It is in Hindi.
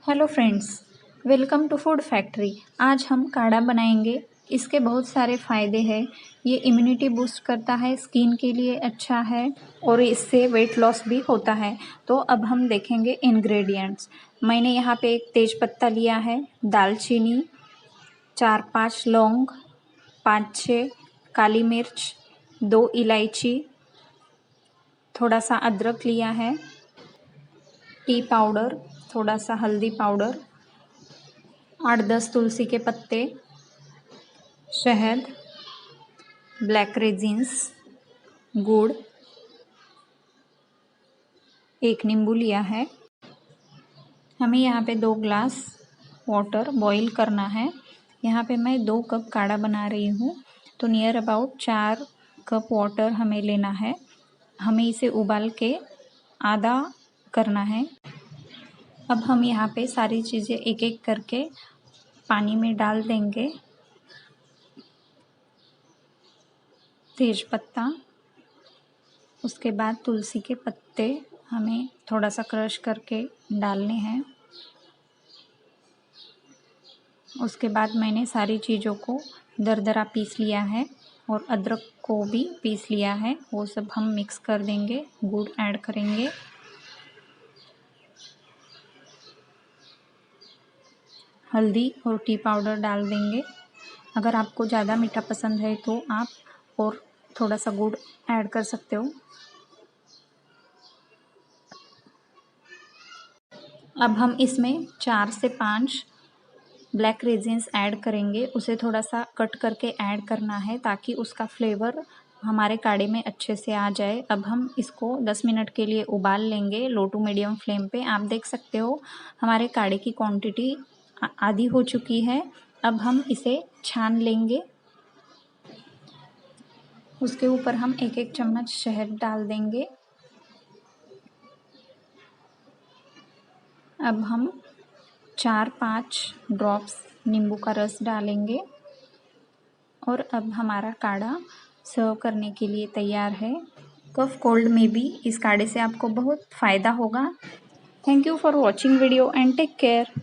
Hello friends, welcome to food factory. आज हम काढ़ा बनाएंगे। इसके बहुत सारे फ़ायदे हैं। ये इम्यूनिटी बूस्ट करता है, स्किन के लिए अच्छा है और इससे वेट लॉस भी होता है। तो अब हम देखेंगे इंग्रेडिएंट्स। मैंने यहाँ पे एक तेज पत्ता लिया है, दालचीनी, 4-5 लौंग, 5-6 काली मिर्च, 2 इलायची, थोड़ा सा अदरक लिया है, टी पाउडर, थोड़ा सा हल्दी पाउडर, 8-10 तुलसी के पत्ते, शहद, ब्लैक रेजिन्स, गुड़, एक नींबू लिया है। हमें यहाँ पे 2 ग्लास वाटर बॉईल करना है। यहाँ पे मैं 2 कप काढ़ा बना रही हूँ, तो नियर अबाउट 4 कप वाटर हमें लेना है। हमें इसे उबाल के आधा करना है। अब हम यहाँ पे सारी चीज़ें एक एक करके पानी में डाल देंगे। तेज पत्ता, उसके बाद तुलसी के पत्ते हमें थोड़ा सा क्रश करके डालने हैं। उसके बाद मैंने सारी चीज़ों को दरदरा पीस लिया है और अदरक को भी पीस लिया है। वो सब हम मिक्स कर देंगे। गुड़ ऐड करेंगे, हल्दी और टी पाउडर डाल देंगे। अगर आपको ज़्यादा मीठा पसंद है तो आप और थोड़ा सा गुड़ ऐड कर सकते हो। अब हम इसमें 4 से 5 ब्लैक रेजिन्स ऐड करेंगे। उसे थोड़ा सा कट करके ऐड करना है ताकि उसका फ्लेवर हमारे काढ़े में अच्छे से आ जाए। अब हम इसको 10 मिनट के लिए उबाल लेंगे लो टू मीडियम फ्लेम पे। आप देख सकते हो हमारे काढ़े की क्वांटिटी आधी हो चुकी है। अब हम इसे छान लेंगे। उसके ऊपर हम 1-1 चम्मच शहद डाल देंगे। अब हम 4-5 ड्रॉप्स नींबू का रस डालेंगे और अब हमारा काढ़ा सर्व करने के लिए तैयार है। कफ कोल्ड में भी इस काढ़े से आपको बहुत फ़ायदा होगा। Thank you for watching video and take care.